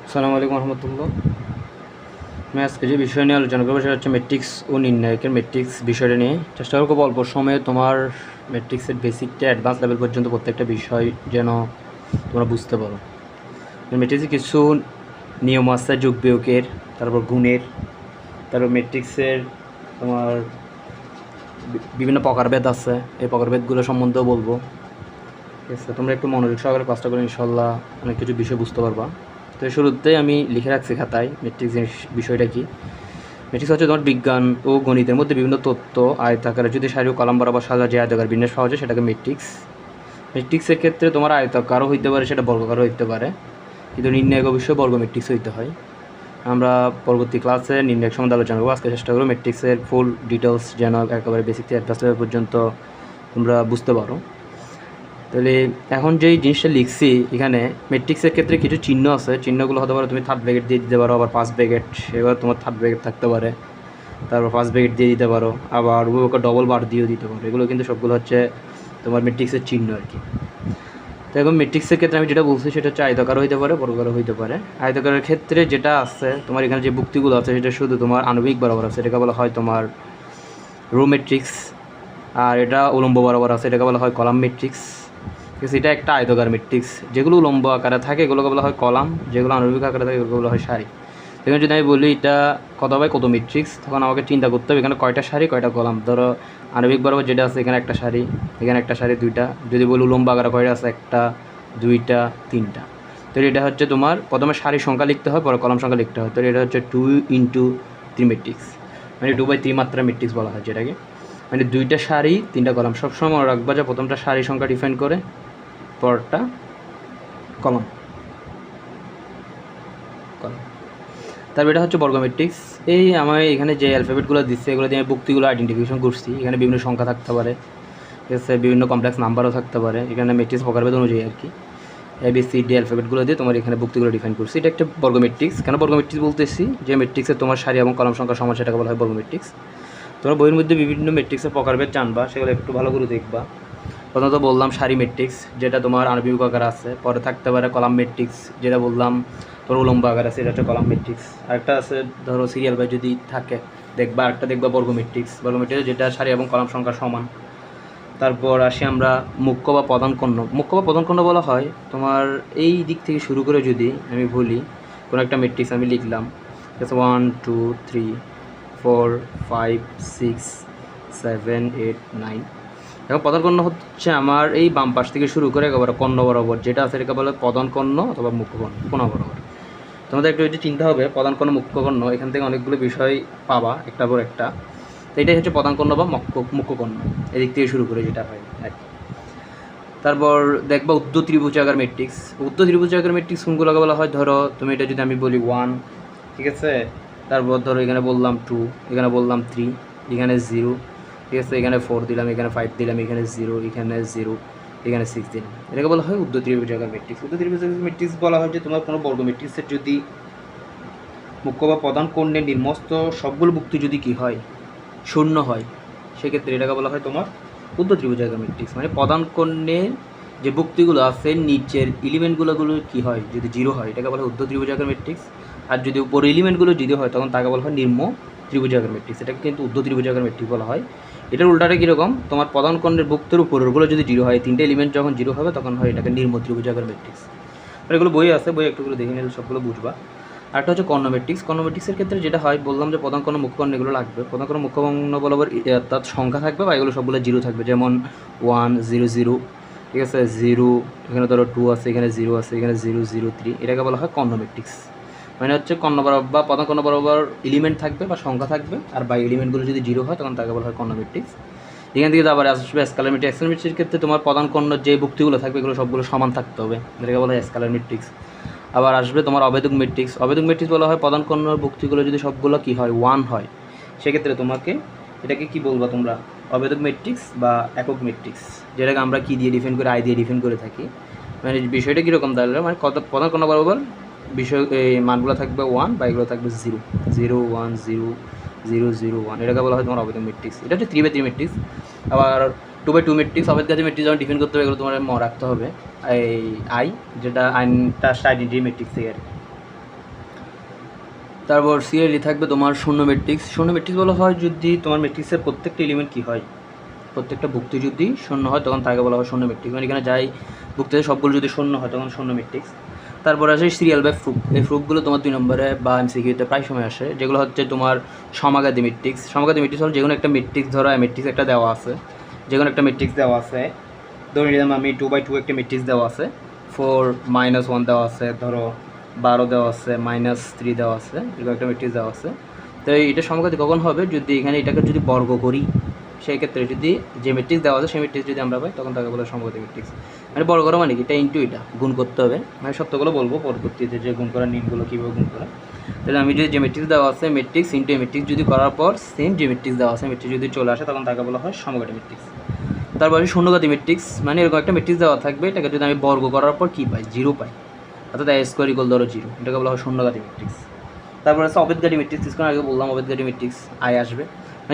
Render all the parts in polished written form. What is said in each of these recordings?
আসসালামু আলাইকুম রহমতুল্লাহ। আমি আজকে যে বিষয় নিয়ে আলোচনা করবো সেটা হচ্ছে ম্যাট্রিক্স ও নির্ণায়কের ম্যাট্রিক্স বিষয়টা নিয়ে চেষ্টা করবো খুব অল্প সময়ে তোমার ম্যাট্রিক্সের বেসিকটা অ্যাডভান্স লেভেল পর্যন্ত প্রত্যেকটা বিষয় যেন তোমরা বুঝতে পারো। ম্যাট্রিক্সে কিছু নিয়ম আছে যোগ বিয়োগের, তারপর গুণের, তারপর ম্যাট্রিক্সের তোমার বিভিন্ন প্রকারভেদ আছে, এই প্রকারভেদগুলো সম্বন্ধেও বলবো। ঠিক আছে, তোমরা একটু মনোযোগ সহকারে কাজটা করে ইনশাল্লাহ অনেক কিছু বিষয় বুঝতে পারবা। তো শুরুতেই আমি লিখে রাখছি খাতায় ম্যাট্রিক্স বিষয়টা কি। ম্যাট্রিক্স হচ্ছে তোমার বিজ্ঞান ও গণিতের মধ্যে বিভিন্ন তথ্য আয়তাকারে যদি সারি ও কলাম বরাবর সাজা যে আয়তাকার বিন্যাস পাওয়া যায় সেটাকে ম্যাট্রিক্স। ম্যাট্রিক্সের ক্ষেত্রে তোমার আয়তাকারও হইতে পারে, সেটা বর্গাকারও হইতে পারে, কিন্তু নির্ণায়ক অবশ্যই বর্গ ম্যাট্রিক্স হইতে হয়। আমরা পরবর্তী ক্লাসে নির্ণায়ক সম্বন্ধে আলোচনা করবো। আজকে চেষ্টা করবো ম্যাট্রিক্সের ফুল ডিটেলস যেন একেবারে বেসিক থেকে অ্যাডভান্স লেভেল পর্যন্ত তোমরা বুঝতে পারো। তাহলে এখন যেই জিনিসটা লিখছি এখানে ম্যাট্রিক্সের ক্ষেত্রে কিছু চিহ্ন আছে, চিহ্নগুলো হতে পারে তুমি থার্ড ব্র্যাকেট দিয়ে দিতে পারো, আবার ফার্স্ট ব্র্যাকেট, এবার তোমার থার্ড ব্র্যাকেট থাকতে পারে, তারপর ফার্স্ট ব্র্যাকেট দিয়ে দিতে পারো, আবার উভয়পক্ষ ডবল বার দিয়েও দিতে পারো। এগুলো কিন্তু সবগুলো হচ্ছে তোমার ম্যাট্রিক্সের চিহ্ন আর কি। তো এখন ম্যাট্রিক্সের ক্ষেত্রে আমি যেটা বলছি সেটা হচ্ছে আয়তাকারও হইতে পারে, বর্গাকারও হইতে পারে। আয়তাকারের ক্ষেত্রে যেটা আছে তোমার এখানে যে যুক্তিগুলো আছে সেটা শুধু তোমার আণবিক বরাবর আছে, এটাকে বলা হয় তোমার রো ম্যাট্রিক্স। আর এটা উলম্ব বরাবর আছে, এটাকে বলা হয় কলাম ম্যাট্রিক্স। ঠিক আছে, এটা একটা আয়তাকার ম্যাট্রিক্স। যেগুলো উলম্ব আকারে থাকে এগুলোকে বলা হয় কলাম, যেগুলো আণবিক আকারে থাকে এগুলো বলা হয় সারি। এখানে যদি আমি বলি এটা কত বাই কত ম্যাট্রিক্স, তখন আমাকে চিন্তা করতে হবে এখানে কয়টা সারি কয়টা কলাম। ধরো আণবিক বরাবর যেটা আছে এখানে একটা সারি, এখানে একটা সারি, দুইটা। যদি বলি উলম্ব আকারে কয়টা আছে, একটা, দুইটা, তিনটা। তো এটা হচ্ছে তোমার প্রথমে সারি সংখ্যা লিখতে হয়, পরে কলাম সংখ্যা লিখতে হয়। তো এটা হচ্ছে 2x3 ম্যাট্রিক্স, মানে 2/3 মাত্রা ম্যাট্রিক্স বলা হয় যেটাকে। মানে দুইটা সারি তিনটা কলাম, সবসময় মনে রাখবা যে প্রথমটা সারি সংখ্যা ডিফাইন করে, পরটা কলাম কলাম। তারপর এটা হচ্ছে বর্গ ম্যাট্রিক্স। এই আমার এখানে যে অ্যালফাবেটগুলো দিচ্ছে এগুলো দিয়ে বুক্তিগুলো আইডেন্টিফিকেশন করছি। এখানে বিভিন্ন সংখ্যা থাকতে পারে, ঠিক আছে, বিভিন্ন কমপ্লেক্স নাম্বারও থাকতে পারে। এখানে ম্যাট্রিক্স প্রকারভেদ অনুযায়ী আর কি ABCD অ্যালফাবেটগুলো দিয়ে তোমার এখানে বুক্তিগুলো ডিফাইন করছি। এটা একটা বর্গ ম্যাট্রিক্স। কেন বর্গ ম্যাট্রিক্স বলতেছি, যে ম্যাট্রিক্সে তোমার সারি এবং কলাম সংখ্যা সমান সেটাকে বলা হয় বর্গ ম্যাট্রিক্স। তোমরা বইয়ের মধ্যে বিভিন্ন ম্যাট্রিক্সের প্রকারভেদ জানবা, সেগুলো একটু ভালো করে দেখবা। প্রথমত বললাম সারি ম্যাট্রিক্স, যেটা তোমার আণবিক আকার আছে। পরে থাকতে পারে কলাম ম্যাট্রিক্স, যেটা বললাম তোর উলম্ব আকার আছে, এটা হচ্ছে কলাম ম্যাট্রিক্স। আরেকটা আছে ধরো সিরিয়াল বাই যদি থাকে দেখবা, আরেকটা দেখবা বর্গ ম্যাট্রিক্স। বর্গ ম্যাট্রিক্স যেটা সারি এবং কলাম সংখ্যা সমান। তারপর আসি আমরা মুখ্য বা প্রধান কর্ণ। মুখ্য বা প্রধান কর্ণ বলা হয় তোমার এই দিক থেকে শুরু করে যদি আমি বলি কোনো একটা ম্যাট্রিক্স আমি লিখলাম, 1 2 3 4 5 6 7 8 9। এখন প্রধান কর্ণ হচ্ছে আমার এই বাম পাশ থেকে শুরু করে একেবারে কর্ণ বরাবর যেটা আছে এটাকে বলে প্রধান কর্ণ অথবা মুখ্য কর্ণ, কোনা বরাবর। তোমাদের একটু যদি চিন্তা হবে প্রধান কর্ণ মুখ্য কর্ণ, এখান থেকে অনেকগুলো বিষয় পাবা একটা পর একটা। তো এটাই হচ্ছে প্রধান কর্ণ বা মুখ্য কর্ণ, এদিক থেকে শুরু করে যেটা হয় আর কি। তারপর দেখবা উদ্ধ ত্রিভুজাকার ম্যাট্রিক্স। উদ্ধ ত্রিভুজাকার ম্যাট্রিক্স কোনগুলোকে বলা হয়, ধরো তুমি এটা যদি আমি বলি 1, ঠিক আছে, তারপর ধরো এখানে বললাম 2, এখানে বললাম 3, এখানে 0, ঠিক আছে, এখানে 4 দিলাম, এখানে 5 দিলাম, এখানে 0, এখানে 0, এখানে 6 দিলাম। এটাকে বলা হয় উদ্ধ ত্রিভুজাকার ম্যাট্রিক্স। উদ্ধ ত্রিভুজাকার ম্যাট্রিক্স বলা হয় যে তোমার কোনো বর্গ ম্যাট্রিক্সের যদি মুখ্য বা প্রধান কর্ণের নির্মস্ত সবগুলো বুক্তি যদি কী হয়, শূন্য হয়, সেক্ষেত্রে এটাকে বলা হয় তোমার উদ্ধ ত্রিভুজাকার ম্যাট্রিক্স। মানে প্রধান কর্ণের যে বুক্তিগুলো আছে নিচের এলিমেন্টগুলো কী হয়, যদি 0 হয় এটাকে বলা হয় উদ্ধ ত্রিভুজাকার ম্যাট্রিক্স। আর যদি উপরের এলিমেন্টগুলো 0 হয় তখন তাকে বলা হয় নিম্ন ত্রিভুজাকার ম্যাট্রিক্স। এটাকে কিন্তু উদ্ধ ত্রিভুজাকার ম্যাট্রিক্স বলা হয়। এটার উল্টাটা কীরকম, তোমার প্রধান কর্ণের বুক্তির উপরেরগুলো যদি 0 হয়, তিনটে এলিমেন্ট যখন 0 হবে তখন হয় এটাকে নিম্ন ত্রিভুজাকার ম্যাট্রিক্স। এগুলো বই আছে, বই একটুগুলো দেখে নিলে সবগুলো বুঝবা। আরেকটা হচ্ছে কর্ণ ম্যাট্রিক্স। কর্ণ ম্যাট্রিক্সের ক্ষেত্রে যেটা হয় বললাম যে প্রধান কর্ণ মুখ্য কর্ণ এগুলো লাগবে। প্রধান কর্ণ মুখ্য কর্ণ বরাবর অর্থাৎ সংখ্যা থাকবে বা এগুলো সবগুলো 0 থাকবে, যেমন 1 0 0, ঠিক আছে, 0, এখানে ধরো 2 আছে, এখানে 0 আছে, এখানে 0 0 3। এটাকে বলা হয় কর্ণ ম্যাট্রিক্স। মানে হচ্ছে কর্ণ বরাবর বা প্রধান কর্ণ বরাবর এলিমেন্ট থাকবে বা সংখ্যা থাকবে, আর বাই এলিমেন্টগুলো যদি 0 হয় তখন তাকে বলা হয় কর্ণ ম্যাট্রিক্স। এখান থেকে আবার আসবে স্কেলার ম্যাট্রিক্স। স্কেলার ম্যাট্রিক্সের ক্ষেত্রে তোমার প্রধান কর্ণ যে বুক্তিগুলো থাকবে এগুলো সবগুলো সমান থাকতে হবে, এটাকে বলা হয় স্কেলার ম্যাট্রিক্স। আবার আসবে তোমার অবেদক ম্যাট্রিক্স। অবেদক ম্যাট্রিক্স বলা হয় প্রধান কর্ণর ভুক্তিগুলো যদি সবগুলো কী হয় 1 হয়, সেক্ষেত্রে তোমাকে এটাকে কি বলবা তোমরা, অবেদক ম্যাট্রিক্স বা একক ম্যাট্রিক্স, যেটাকে আমরা কী দিয়ে ডিফাইন করে, আই দিয়ে ডিফাইন করে থাকি। মানে বিষয়টা কীরকম তাহলে, মানে কত প্রধান কর্ণ বরাবর বিষয় এই মানগুলো থাকবে 1 বা এগুলো থাকবে 0 0 1 0 0 0 1, এটাকে বলা হয় তোমার অবেদক ম্যাট্রিক্স। এটা হচ্ছে 3/3 ম্যাট্রিক্স। আবার 2/2 ম্যাট্রিক্স। অবেদ গাছের ম্যাট্রিক্স যখন ডিফাইন করতে হবে এগুলো তোমার রাখতে হবে এই আই, যেটা আইনটা আইডেন্টিটি ম্যাট্রিক্স থেকে আর কি। তারপর সিরিয়ালি থাকবে তোমার শূন্য ম্যাট্রিক্স। শূন্য ম্যাট্রিক্স বলা হয় যদি তোমার ম্যাট্রিক্সের প্রত্যেকটা এলিমেন্ট কী হয়, প্রত্যেকটা ভুক্তি যদি শূন্য হয় তখন তাকে বলা হয় শূন্য ম্যাট্রিক্স। মানে এখানে যাই ভুক্তিতে সবগুলো যদি শূন্য হয় তখন শূন্য ম্যাট্রিক্স। তারপর আসে সিরিয়াল বাই প্রুফ। এই প্রুফগুলো তোমার 2 নম্বরে বা এমসিকিউতে প্রায় সময় আসে, যেগুলো হচ্ছে তোমার সমাগাদি ম্যাট্রিক্স। সমাগাদি ম্যাট্রিক্স হল যেকোনো একটা ম্যাট্রিক্স, ধরো ম্যাট্রিক্স একটা দেওয়া আছে, যেকোনো একটা ম্যাট্রিক্স দেওয়া আছে, ধরে নিলাম আমি 2/2 একটা ম্যাট্রিক্স দেওয়া আছে, 4 -1 দেওয়া আছে, ধরো 12 দেওয়া আছে, -3 দেওয়া আছে, এরকম একটা ম্যাট্রিক্স দেওয়া আছে। তো এটা সমাগাদি কখন হবে, যদি এখানে এটাকে যদি বর্গ করি, সেই ক্ষেত্রে যদি যে ম্যাট্রিক্স দেওয়া আছে সেই ম্যাট্রিক্স যদি আমরা পাই তখন তাকে বলে সমাগাদি ম্যাট্রিক্স। মানে বড় করা মানে কি, এটা ইন্টু এটা গুণ করতে হবে। মানে সত্যগুলো বলবো পরবর্তীতে যে গুণ করার নিয়মগুলো কীভাবে গুণ করা। তাহলে আমি যদি যে ম্যাট্রিক্স দেওয়া আছে ম্যাট্রিক্স ইন্টু ম্যাট্রিক্স যদি করার পর সেম যে ম্যাট্রিক্স দেওয়া আছে ম্যাট্রিক্স যদি চলে আসে তখন তাকে বলা হয় সমঘাতী ম্যাট্রিক্স। তারপরে শূন্যঘাতী ম্যাট্রিক্স, মানে এরকম একটা ম্যাট্রিক্স দেওয়া থাকবে, এটাকে যদি আমি বর্গ করার পর কী পাই, 0 পাই, অর্থাৎ আই স্কোয়ার ইকুয়াল ধরো 0, এটাকে বলা হয় শূন্যঘাতী ম্যাট্রিক্স। তারপরে আছে অবেদঘাতী ম্যাট্রিক্স, কিছুক্ষণ আগে বললাম অবেদঘাতী ম্যাট্রিক্স আই আসবে।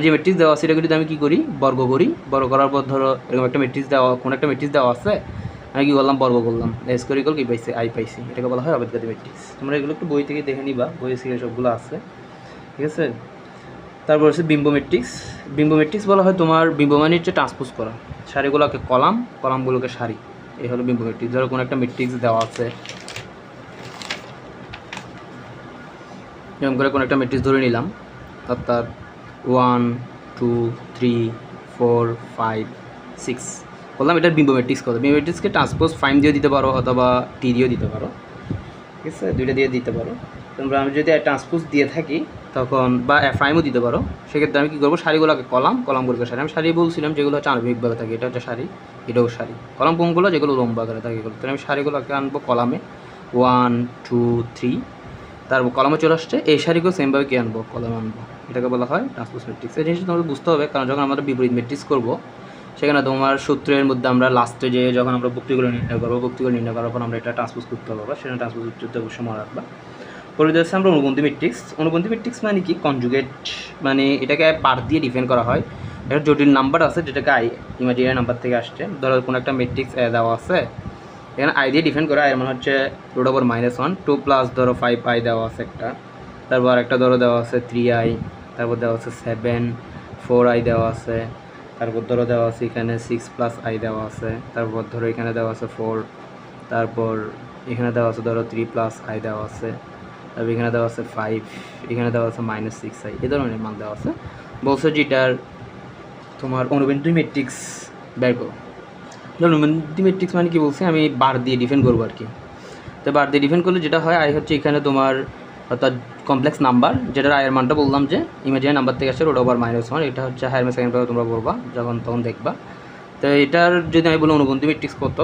যে ম্যাট্রিক্স দেওয়া আছে এটাকে যদি আমি কী করি, বর্গ করি, বর্গ করার পর ধরো এরকম একটা ম্যাট্রিক্স দেওয়া, কোনো একটা ম্যাট্রিক্স দেওয়া আছে, আমি কী করলাম, বর্গ করলাম, আই স্কোয়ার ইকুয়াল কী পাইছি, আই পাইছি, এটাকে বলা হয় অবেদঘাতী ম্যাট্রিক্স। তোমরা এগুলো একটু বই থেকে দেখে নিবা, বইয়ে সিরিয়াল সবগুলো আছে, ঠিক আছে। তারপর হচ্ছে বিম্ব ম্যাট্রিক্স। বিম্ব ম্যাট্রিক্স বলা হয় তোমার বিম্ব মানে হচ্ছে ট্রান্সপোজ করা, সারিগুলোকে কলাম, কলামগুলোকে সারি, এই হলো বিম্ব ম্যাট্রিক্স। ধরো কোনো একটা ম্যাট্রিক্স দেওয়া আছে, এরকম করে কোনো একটা ম্যাট্রিক্স ধরে নিলাম, অর্থাৎ 1 2 3 4 5 6 বললাম, এটার বিম্ব ম্যাট্রিক্স কত। বিম্ব ম্যাট্রিক্সকে ট্রান্সপোজ ফাইম দিয়ে দিতে পারো অথবা টি দিয়েও দিতে পারো, ঠিক আছে, দুইটা দিয়ে দিতে পারো। তোমরা আমি যদি ট্রান্সপোজ দিয়ে থাকি তখন বা ফাইমও দিতে পারো, সেক্ষেত্রে আমি কী করবো, সারিগুলোকে কলাম, কলামগুলোকে সারি। আমি সারি বলছিলাম যেগুলো হচ্ছে আণবিকভাবে থাকে, এটা হচ্ছে সারি, এটাও সারি। কলাম কোনগুলো, যেগুলো লম্বা আকারে থাকে এগুলো। তাহলে আমি সারিগুলোকে আনবো কলামে, 1 2 3, তারপর কলামে চলে আসছে, এই সারিকেও সেমভাবে কী আনবো, কলাম আনবো, এটাকে বলা হয় ট্রান্সপোজ ম্যাট্রিক্স। এই জিনিসটা তোমাদের বুঝতে হবে, কারণ যখন আমরা বিপরীত ম্যাট্রিক্স করবো সেখানে তোমার সূত্রের মধ্যে আমরা লাস্টে যে যখন আমরা ভুক্তিগুলো নির্ণয় করবো, ভুক্তিগুলো নির্ণয় করার পর আমরা এটা ট্রান্সপোজ করতে পারবো, সেটা ট্রান্সপোজ করতে অবশ্যই মনে রাখবা। পরে হচ্ছে আমরা অনুবন্ধী ম্যাট্রিক্স। অনুবন্ধী ম্যাট্রিক্স মানে কি, কনজুগেট, মানে এটাকে পার দিয়ে ডিফাইন করা হয়। এটা জটিল নাম্বার আছে যেটাকে আই ইমাজিনারি নাম্বার থেকে আসছে। ধরো কোনো একটা ম্যাট্রিক্স দেওয়া আছে, এখানে আই দিয়ে ডিফাইন করা, আই মানে হচ্ছে √(-1) 2 প্লাস ধরো 5i দেওয়া আছে একটা, তারপর একটা ধরো দেওয়া আছে 3i, তারপর দেওয়া আছে 7 4i দেওয়া আছে, তারপর ধরো দেওয়া আছে এখানে 6 + i দেওয়া আছে, তারপর ধরো এখানে দেওয়া আছে 4, তারপর এখানে দেওয়া আছে ধরো 3 + i দেওয়া আছে, তারপর এখানে দেওয়া আছে 5, এখানে দেওয়া আছে -6i, এই ধরনের মান দেওয়া আছে। বলছে যেটার তোমার অনুবন্ধী ম্যাট্রিক্স বের করো। অনুবন্ধী ম্যাট্রিক্স মানে কি বলছে, আমি বার দিয়ে ডিফাইন করবো আর কি। তো বার দিয়ে ডিফাইন করলে যেটা হয়, আই হচ্ছে এখানে তোমার অর্থাৎ কমপ্লেক্স নাম্বার, যেটার আয়ের মানটা বললাম যে ইমাজিনারি নাম্বার থেকে আসছে √(-1), এটা হচ্ছে হায়ার সেকেন্ড পেপারে তোমরা পড়বা যখন তখন দেখবা। তো এটার যদি আমি বলি অনুবন্ধী ম্যাট্রিক্স কত,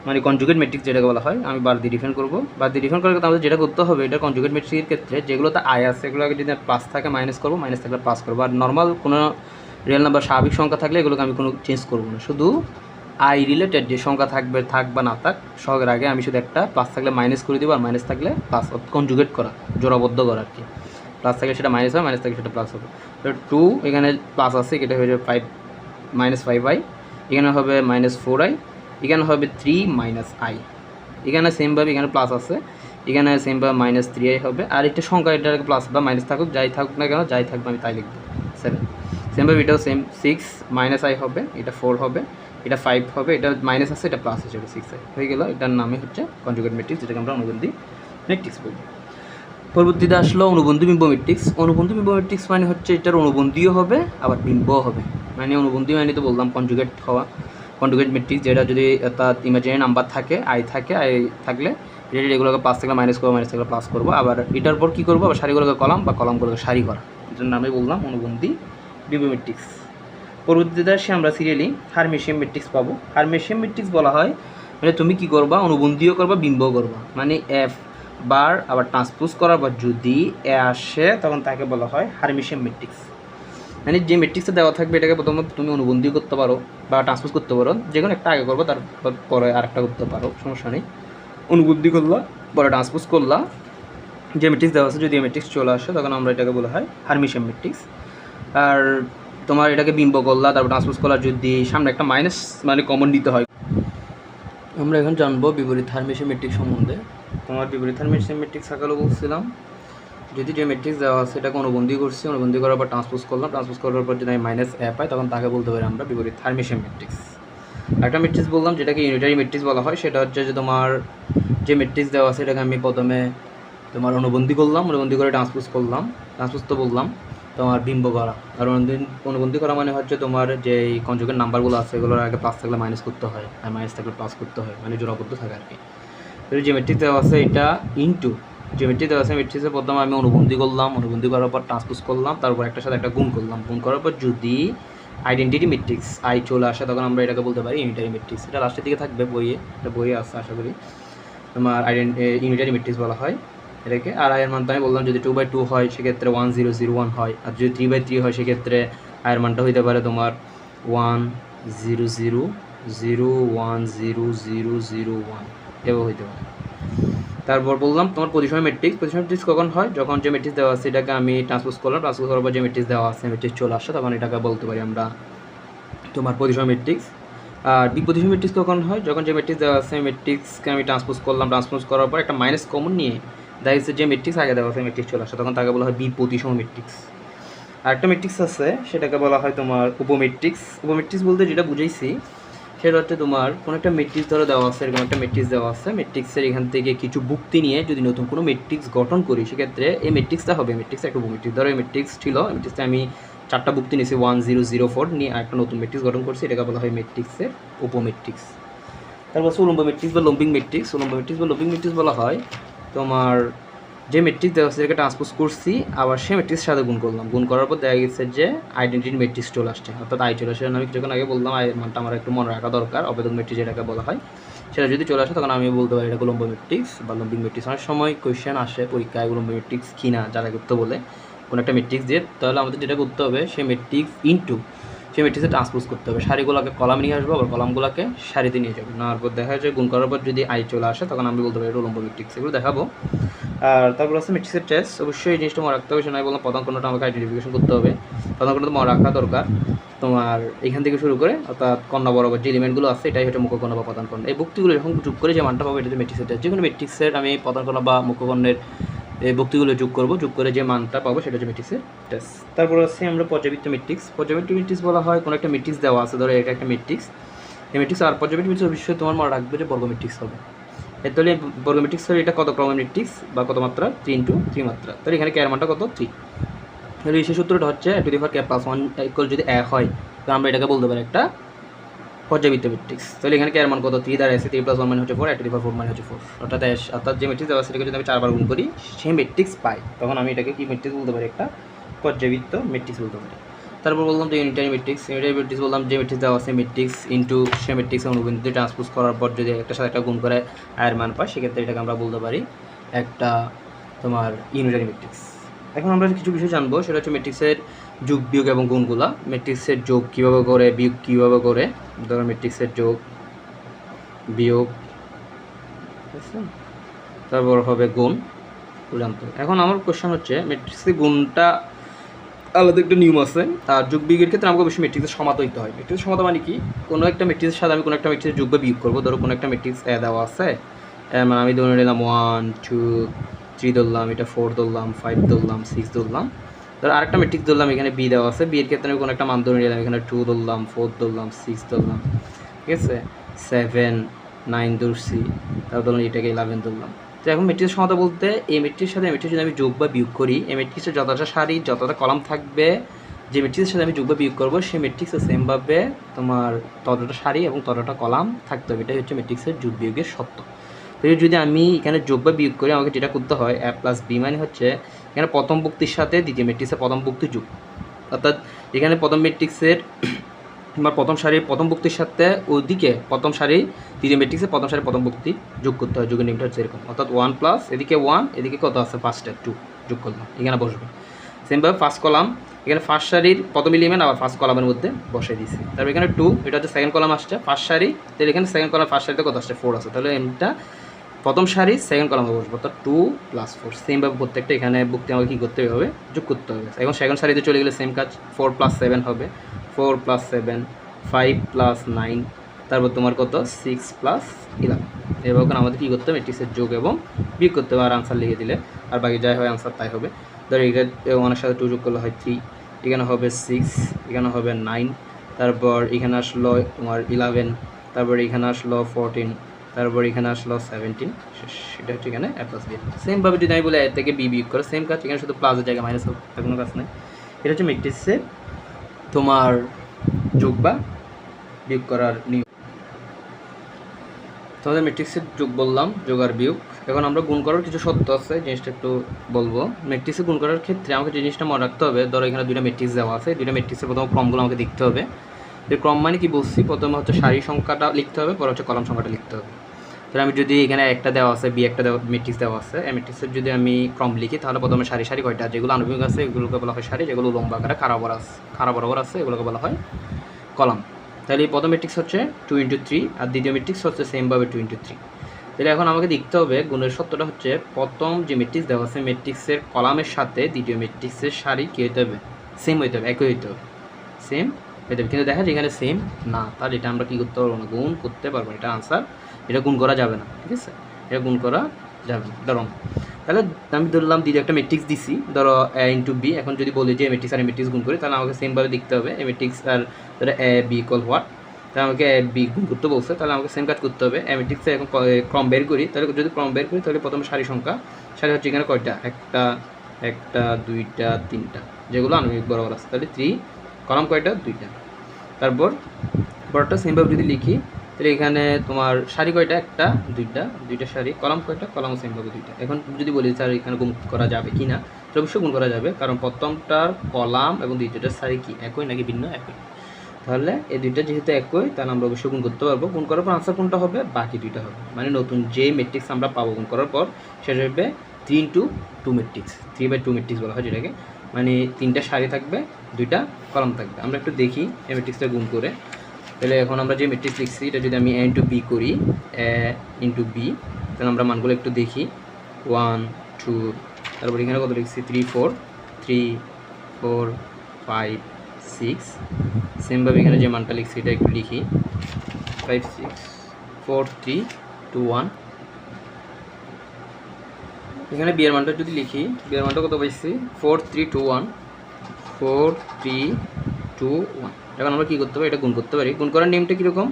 মানে কনজুগেট ম্যাট্রিক্স যেটাকে বলা হয়, আমি বার দিয়ে ডিফাইন করবো। বার দিয়ে ডিফাইন করার আমাদের যেটা করতে হবে, এটা কনজুগেট ম্যাট্রিক্সের ক্ষেত্রে যেগুলোতে আয় আছে এগুলোকে যদি প্লাস থাকে মাইনাস করবো, মাইনাস থাকলে প্লাস করবো। আর নর্মাল কোনো রিয়েল নাম্বার স্বাভাবিক সংখ্যা থাকলে এগুলোকে আমি কোনো চেঞ্জ করবো না, শুধু আই রিলেটেড যে সংখ্যা থাকবে, থাক বা না থাক, সহের আগে আমি শুধু একটা প্লাস থাকলে মাইনাস করে দেবো, আর মাইনাস থাকলে প্লাস, কনজুগেট করা, জোড়াবদ্ধ করা আর কি। প্লাস থাকলে সেটা মাইনাস হবে, মাইনাস থাকলে সেটা প্লাস হবে। তো 2 এখানে প্লাস আছে, এটা হয়ে যাবে 5 -5i, এখানে হবে -4i, এখানে হবে 3 - i, এখানে সেমভাবে এখানে প্লাস আছে, এখানে সেমভাবে -3i হবে। আর একটা সংখ্যা, এটা প্লাস বা মাইনাস থাকুক, যাই থাকুক না কেন, যাই থাকবে আমি তাই লিখবো 7। সেমভাবে এটাও সেম 6 -i হবে, এটা 4 হবে, এটা 5 হবে, এটা মাইনাস আছে, এটা প্লাস হিসেবে 6i হয়ে গেল। এটার নামে হচ্ছে কনজুগেট ম্যাট্রিক্স, যেটাকে আমরা অনুবন্ধী ম্যাট্রিক্স বলি। পরবর্তীতে আসলো অনুবন্ধী বিম্ব ম্যাট্রিক্স। অনুবন্ধী বিম্ব ম্যাট্রিক্স মানে হচ্ছে এটার অনুবন্ধীও হবে আবার বিম্বও হবে। মানে অনুবন্ধী মানে তো বললাম কনজুগেট হওয়া, কনজুগেট ম্যাট্রিক্স, যেটা যদি অর্থাৎ ইমাজিনারি নাম্বার থাকে, আই থাকে, আই থাকলে এটা এগুলোকে প্লাস থাকলে মাইনাস করবো, মাইনাস থাকলে প্লাস করবো। আবার এটার পর কী করবো, আবার সারিগুলোকে কলাম বা কলামগুলোকে সারি করা, এটার নামে বললাম অনুবন্ধী বিম্ব ম্যাট্রিক্স। পরবর্তীতে আসে আমরা সিরিয়ালি হারমেশিয়ান ম্যাট্রিক্স পাবো। হারমেশিয়ান ম্যাট্রিক্স বলা হয় মানে তুমি কী করবা, অনুবন্ধীও করবা, বিম্বও করবা। মানে এফ বার আবার ট্রান্সপোজ করার পর যদি এ আসে তখন তাকে বলা হয় হারমেশিয়ান ম্যাট্রিক্স। মানে যে ম্যাট্রিক্সে দেওয়া থাকবে এটাকে প্রথমত তুমি অনুবন্ধীও করতে পারো বা ট্রান্সপোজ করতে পারো, যে কোনো একটা আগে করবো, তারপর পরে আরেকটা করতে পারো, সমস্যা নেই। অনুবন্ধী করলা, পরে ট্রান্সপোজ করলা, যে ম্যাট্রিক্স দেওয়া আছে যদি এই ম্যাট্রিক্স চলে আসে তখন আমরা এটাকে বলা হয় হারমেশিয়ান ম্যাট্রিক্স। আর তোমার এটাকে বিম্ব করলা, তারপর ট্রান্সপোজ করলা, যদি সামনে একটা মাইনাস মানে কমন নিতে হয়। আমরা এখন জানবো বিপরীত হারমেশিয়ান ম্যাট্রিক্স সম্বন্ধে। তোমার বিপরীত হারমেশিয়ান ম্যাট্রিক্স আকারও বলছিলাম, যদি যে ম্যাট্রিক্স দেওয়া আছে সেটাকে অনুবন্ধী করছি, অনুবন্ধী করার পর ট্রান্সপোজ করলাম, ট্রান্সপোজ করার পর যদি আমি মাইনাস এ পাই তখন তাকে বলতে পারি আমরা বিপরীত হার্মিশিয়ান ম্যাট্রিক্স। একটা ম্যাট্রিক্স বললাম যেটাকে ইউনিটারি ম্যাট্রিক্স বলা হয়, সেটা হচ্ছে যে তোমার যে ম্যাট্রিক্স দেওয়া আছে এটাকে আমি প্রথমে তোমার অনুবন্ধী করলাম, অনুবন্ধী করে ট্রান্সপোজ করলাম, ট্রান্সপোজ তো বললাম তোমার বিম্ব করা। আর অনুবন্ধী করা মানে হচ্ছে তোমার যে কনজুগেট নাম্বারগুলো আছে এগুলোর আগে প্লাস থাকলে মাইনাস করতে হয়, আর মাইনাস থাকলে প্লাস করতে হয়, মানে জোড়াবদ্ধ থাকে আর কি। তো যে ম্যাট্রিক্স দেওয়া আছে এটা ইনটু যে ম্যাট্রিক্স দেওয়া আছে ম্যাট্রিক্সে প্রথমে আমি অনুবন্ধী করলাম, অনুবন্ধী করার পর ট্রান্সপোজ করলাম, তারপর একটার সাথে একটা গুণ করলাম, গুণ করার পর যদি আইডেন্টিটি ম্যাট্রিক্স আই চলে আসে তখন আমরা এটাকে বলতে পারি ইউনিটারি ম্যাট্রিক্স। এটা লাস্টের দিকে থাকবে বইয়ে, এটা বইয়ে আসছে আশা করি। তোমার ইউনিটারি ম্যাট্রিক্স বলা হয় এটাকে। আর আয়ের মান তো আমি বললাম যদি 2/2 হয় সেক্ষেত্রে 1001 হয়, আর যদি 3/3 হয় সেক্ষেত্রে আয়ের মানটা হইতে পারে তোমার 100010001 এভাবে হইতে পারে। তারপর বললাম তোমার পজিশন ম্যাট্রিক্স। পজিশন ম্যাট্রিক্স কখন হয়? যখন যে ম্যাট্রিক্স দেওয়া আছে এটাকে আমি ট্রান্সপোজ করলাম, ট্রান্সপোজ করার পর যে ম্যাট্রিক্স দেওয়া আছে ম্যাট্রিক্স চলে আসে তখন এটাকে বলতে পারি আমরা তোমার পজিশন ম্যাট্রিক্স। আর বিপজিশন ম্যাট্রিক্স কখন হয়? যখন যে ম্যাট্রিক্স দেওয়া আছে ম্যাট্রিক্সকে আমি ট্রান্সপোজ করলাম, ট্রান্সপোজ করার পর একটা মাইনাস কমন নিয়ে দেখা যাচ্ছে যে ম্যাট্রিক্স আগে দেওয়া আছে ম্যাট্রিক্স চলে আসে তখন তাকে বলা হয় বিপজিশন ম্যাট্রিক্স। আর একটা ম্যাট্রিক্স আছে সেটাকে বলা হয় তোমার উপম্যাট্রিক্স। উপম্যাট্রিক্স বলতে যেটা বুঝাইছি সেটা হচ্ছে তোমার কোনো একটা ম্যাট্রিক্স ধরে দেওয়া আছে, এরকম একটা ম্যাট্রিক্স দেওয়া আছে, ম্যাট্রিক্সের এখান থেকে কিছু যুক্তি নিয়ে যদি নতুন কোনো ম্যাট্রিক্স গঠন করি সেক্ষেত্রে এই ম্যাট্রিক্সটা হবে ম্যাট্রিক্স একটা উপম্যাট্রিক্স। ধরো এই ম্যাট্রিক্স ছিল, ম্যাট্রিক্সটা আমি 4টা যুক্তি নিয়েছি 1004 নিয়ে একটা নতুন ম্যাট্রিক্স গঠন করছি, এটাকে বলা হয় ম্যাট্রিক্সের উপম্যাট্রিক্স। তারপর হচ্ছে উলম্ব ম্যাট্রিক্স বা লম্বিং ম্যাট্রিক্স। উলম্ব ম্যাট্রিক্স বা লম্বিং ম্যাট্রিক্স বলা হয় তোমার যে ম্যাট্রিক্স দেওয়া আছে সেটাকে ট্রান্সপোজ করছি, আবার সেই ম্যাট্রিক্সের সাথে গুণ করলাম, গুণ করার পর দেখা গেছে যে আইডেন্টিটি ম্যাট্রিক্স চলে আসছে, অর্থাৎ আই চলে আসে। আমি কিছুক্ষণ আগে বললাম আয়ের মানটা আমার একটু মনে রাখা দরকার, অবেদন ম্যাট্রিক্স যেটাকে বলা হয় সেটা যদি চলে আসে তখন আমি বলতে পারি এটা উলম্ব ম্যাট্রিক্স বা লম্বিং ম্যাট্রিক্স। অনেক সময় কোয়েশ্চেন আসে পরীক্ষায় উলম্ব ম্যাট্রিক্স কী না যারা করতে বলে কোনো একটা ম্যাট্রিক্স দিয়ে, তাহলে আমাদের যেটা করতে হবে সেই ম্যাট্রিক্স ইনটু সেই ম্যাট্রিক্সে ট্রান্সপোজ করতে হবে, সারিগুলোকে কলাম নিয়ে আসবো, আবার কলামগুলোকে সারিতে নিয়ে যাবো, নেওয়ার পর দেখা যায় গুণ করার পর যদি আই চলে আসে তখন আমি বলতে পারি এটা উলম্ব ম্যাট্রিক্স, এগুলো দেখাবো। আর তারপর আছে ম্যাট্রিক্সের টেস্ট। অবশ্যই এই জিনিসটা মনে রাখতে হবে, সেটা আমি বললাম প্রধান কোণটা আমাকে আইডেন্টিফিকেশন করতে হবে, প্রধান কোণটা মনে রাখা দরকার তোমার এখান থেকে শুরু করে, অর্থাৎ কর্ণা বরাবর যে এলিমেন্টগুলো আছে এটাই হচ্ছে মুখ্যকর্ণ বা প্রধান কোণ। এই ভুক্তিগুলো যখন যোগ করে যে মানটা পাবো এটা হচ্ছে ম্যাট্রিক্সের টেস্ট। যে কোনো ম্যাট্রিক্সের আমি প্রধান কোণ বা মুখ্যকর্ণের এই ভুক্তিগুলো যোগ করবো, যোগ করে যে মানটা পাবো সেটা হচ্ছে ম্যাট্রিক্সের টেস্ট। তারপর আছে আমরা পর্যাবৃত্ত ম্যাট্রিক্স। পর্যাবৃত্ত ম্যাট্রিক্স বলা হয় কোনো একটা ম্যাট্রিক্স দেওয়া আছে, ধরো এটা একটা ম্যাট্রিক্স, এই ম্যাট্রিক্স আর পর্যাবৃত্ত ম্যাট্রিক্স অবশ্যই তোমার মনে রাখবে যে বর্গ ম্যাট্রিক্স হবে। তাহলে বর্গ ম্যাট্রিক্স হলে এটা কত ক্রমের ম্যাট্রিক্স বা কত মাত্রা? 3 × 3 মাত্রা। তাহলে এখানে কে এর মানটা কত? 3। তাহলে এই সূত্রটা হচ্ছে k+1 ইকুয়াল যদি এ হয় তো আমরা এটাকে বলতে পারি একটা পর্যাবৃত্ত ম্যাট্রিক্স। তাহলে এখানে কে এর মান কত? 3 দ্বারা আছে, 3+1 মানে হচ্ছে 4, 4 মানে হচ্ছে 4, অর্থাৎ যে ম্যাট্রিক্স দেওয়া সেটাকে যদি আমি 4 বার গুণ করি সেই ম্যাট্রিক্স পাই, তখন আমি এটাকে কি ম্যাট্রিক্স বলতে পারি? একটা পর্যাবৃত্ত ম্যাট্রিক্স বলতে পারি। তারপর বললাম যে ইউনিটারি ম্যাট্রিক্স। ইউনিটারি ম্যাট্রিক্স বললাম যে ম্যাট্রিক্স দেওয়া আছে ম্যাট্রিক্স ইনটু সে ম্যাট্রিক্সের অনুবন্ধী ট্রান্সপোজ করার পর যদি একটা সাথে একটা গুণ করে আয়ের মান পাই সেক্ষেত্রে এটাকে আমরা বলতে পারি একটা তোমার ইউনিটারি ম্যাট্রিক্স। এখন আমরা কিছু বিষয় জানবো, সেটা হচ্ছে ম্যাট্রিক্সের যোগ বিয়োগ এবং গুণগুলা। ম্যাট্রিক্সের যোগ কীভাবে করে, বিয়োগ কীভাবে করে, ধরো ম্যাট্রিক্সের যোগ বিয়োগ, তারপর হবে গুণ জানতো। এখন আমার কোশ্চেন হচ্ছে ম্যাট্রিক্সের গুণটা আলাদা একটা নিয়ম আছে, আর যোগ বিয়োগের ক্ষেত্রে আমাকে অবশ্যই ম্যাট্রিক্সের সমাত হইতে হয়। ম্যাট্রিক্সের সমাত মানে কি? কোনো একটা ম্যাট্রিক্সের সাথে আমি কোনো একটা ম্যাট্রিক্সের যোগ বা বিয়োগ করবো। ধরো কোনো একটা ম্যাট্রিক্স এ দেওয়া আছে, মানে আমি ধরে নিলাম 1 2 3 ধরলাম, এটা 4 ধরলাম, 5 ধরলাম, 6 ধরলাম। ধরো আরেকটা ম্যাট্রিক্স ধরলাম এখানে বি দেওয়া আছে, বি এর ক্ষেত্রে আমি কোনো একটা মান ধরে নিলাম, এখানে 2 ধরলাম, 4 ধরলাম, 6 ধরলাম, ঠিক আছে, 7 9 ধরছি, তারপর ধরুন এটাকে 11 ধরলাম। তো এখন ম্যাট্রিক্সের সমতা বলতে এই ম্যাট্রিক্সের সাথে ম্যাট্রিক্স যদি আমি যোগ বা বিয়োগ করি, এই ম্যাট্রিক্সের যতটা সারি যতটা কলাম থাকবে, যে ম্যাট্রিক্সের সাথে আমি যোগ বা বিয়োগ করবো সেই ম্যাট্রিক্সের সেমভাবে তোমার ততটা সারি এবং ততটা কলাম থাকতে হবে। এটাই হচ্ছে ম্যাট্রিক্সের যোগ বিয়োগের সত্য। তো যদি আমি এখানে যোগ বা বিয়োগ করি আমাকে যেটা করতে হয় a+b মানে হচ্ছে এখানে প্রথম ভুক্তির সাথে দ্বিতীয় ম্যাট্রিক্সের প্রথম ভুক্তি যোগ, অর্থাৎ এখানে প্রথম ম্যাট্রিক্সের বা প্রথম সারির প্রথম ভুক্তির সাথে ওদিকে প্রথম সারি দ্বিতীয় ম্যাট্রিক্সের প্রথম সারি প্রথম ভুক্তি যোগ করতে হয়। যোগের নিয়মটা হচ্ছে এরকম, অর্থাৎ 1+ এদিকে 1 এদিকে কত আছে ফার্স্টে 2 যোগ করলাম, এখানে বসবে। সেমভাবে ফার্স্ট কলাম এখানে ফার্স্ট সারির প্রথম এলিমেন্ট আবার ফার্স্ট কলামের মধ্যে বসে দিয়েছি। তারপর এখানে 2 এটা হচ্ছে সেকেন্ড কলাম আসছে ফার্স্ট সারি, তাহলে এখানে সেকেন্ড কলাম ফার্স্ট সারিতে কত আসছে 4 আছে, তাহলে এটা প্রথম সারি সেকেন্ড কলামে বসবো, অর্থাৎ 2 + 4। সেমভাবে প্রত্যেকটা এখানে ভুক্তি আমাকে কী করতে হবে? যোগ করতে হবে। এখন সেকেন্ড সারিতে চলে গেলে সেম কাজ, 4 + 7 হবে, 4 + 7 5 + 9, তারপর তোমার কত 6 + 11। এবার আমাদের কী করতে হবে, ম্যাট্রিক্সের যোগ এবং বিয়োগ করতে হবে, আর আনসার লিখে দিলে আর বাকি যাই হয় আনসার তাই হবে। ধরো এটা 1 এর সাথে 2 যোগ করলে হয় 3, এখানে হবে 6, এখানে হবে 9, তারপর এখানে আসলো তোমার 11, তারপর এখানে আসলো 14, তারপর এখানে আসলো 17, সেটা হচ্ছে এখানে a + b। সেমভাবে যদি আমি বলি a থেকে b বিয়োগ করে, সেম কাজ, এখানে শুধু প্লাসের জায়গায় মাইনাস হবে, তার কোনো কাজ নেই। এটা হচ্ছে ম্যাট্রিক্সের তোমার যোগ বা বিয়োগ করার নিয়ম। তোমাদের ম্যাট্রিক্সের যোগ বললাম, যোগ আর বিয়োগ। এখন আমরা গুণ করার কিছু শর্ত আছে, জিনিসটা একটু বলবো। ম্যাট্রিক্সে গুণ করার ক্ষেত্রে আমাকে যে জিনিসটা মনে রাখতে হবে, ধরো এখানে দুইটা ম্যাট্রিক্স দেওয়া আছে, দুইটা ম্যাট্রিক্সের প্রথম ক্রমগুলো আমাকে দেখতে হবে। এই ক্রম মানে কি বলছি, প্রথমে হচ্ছে সারি সংখ্যাটা লিখতে হবে, পরে হচ্ছে কলাম সংখ্যাটা লিখতে হবে। তাহলে আমি যদি এখানে একটা দেওয়া আছে, বি একটা ম্যাট্রিক্স দেওয়া আছে, এই ম্যাট্রিক্সের যদি আমি ক্রম লিখি, তাহলে প্রথমে সারি সারি কয়টা, যেগুলো আনুভূমিক আছে এগুলোকে বলা হয় সারি, যেগুলো লম্বা আকারে খাড়া বরাবর আছে এগুলোকে বলা হয় কলাম। তাহলে এই প্রথম ম্যাট্রিক্স হচ্ছে 2 × 3, আর দ্বিতীয় ম্যাট্রিক্স হচ্ছে সেমভাবে 2 × 3। তাহলে এখন আমাকে দেখতে হবে গুণের সত্যটা হচ্ছে, প্রথম যে ম্যাট্রিক্স দেওয়া আছে ম্যাট্রিক্সের কলামের সাথে দ্বিতীয় ম্যাট্রিক্সের সারি কী হতে হবে, সেম হইতে হবে, একই হইতে হবে, সেম হইতে হবে। কিন্তু দেখা যায় এখানে সেম না, তাহলে এটা আমরা কী করতে পারবো না, গুণ করতে পারবো না, এটা আনসার, এটা গুণ করা যাবে না, ঠিক আছে, এটা গুণ করা যাবে না। ধরো তাহলে আমি ধরলাম দ্বিতীয় একটা ম্যাট্রিক্স দিছি, ধরো a × b। এখন যদি বলি যে ম্যাট্রিক্স আর ম্যাট্রিক্স গুণ করি, তাহলে আমাকে সেমভাবে দেখতে হবে এ ম্যাট্রিক্স আর ধরো a b = হোয়াট, তাহলে আমাকে a b গুণ করতে বলছে, তাহলে আমাকে সেম কাজ করতে হবে। এ ম্যাট্রিক্সে এখন ক্রম বের করি, তাহলে যদি ক্রম বের করি তাহলে প্রথমে সারি সংখ্যা, সারি হচ্ছে এখানে কয়টা, একটা 2টা 3টা, যেগুলো আনুভূমিক বরাবর আছে, তাহলে 3, কলাম কয়টা, 2টা। তারপর বড়টা সেমভাবে যদি লিখি, তাহলে এখানে তোমার সারি কয়টা, একটা 2টা সারি, কলাম কয়টা, কলামও সেমভাবে 2টা। এখন যদি বলি স্যার এখানে গুণ করা যাবে কি না, তো অবশ্যই গুণ করা যাবে, কারণ প্রথমটার কলাম এবং দ্বিতীয়টার সারি কি একই নাকি ভিন্ন, একই। তাহলে এই দুইটা যেহেতু একই, তাহলে আমরা অবশ্যই গুণ করতে পারবো। গুণ করার পর আনসার কোনটা হবে, বাকি দুইটা হবে, মানে নতুন যে ম্যাট্রিক্স আমরা পাবো গুণ করার পর সেটা হবে 3 × 2 ম্যাট্রিক্স, 3/2 ম্যাট্রিক্স বলা হয় যেটাকে, মানে 3টা সারি থাকবে, 2টা কলাম থাকবে। আমরা একটু দেখি এই ম্যাট্রিক্সটা গুণ করে। তাহলে এখন আমরা যে ম্যাট্রিক্স লিখছি এটা যদি আমি a × b করি, a × b, তাহলে আমরা মানগুলো একটু দেখি, 1 2, তারপর এখানে কত লিখছি 3 4, 5 6, সেমভাবে এখানে যে মানটা লিখছি এটা একটু লিখি, 5 6 4 3 2 1। এখানে বি এর মানটা যদি লিখি, বি এর মানটা কত পাইছি, 4 3 2 1, 4 3 2 1। এখন আমরা কী করতে পারি, এটা গুণ করতে পারি। গুণ করার নিয়মটা কীরকম,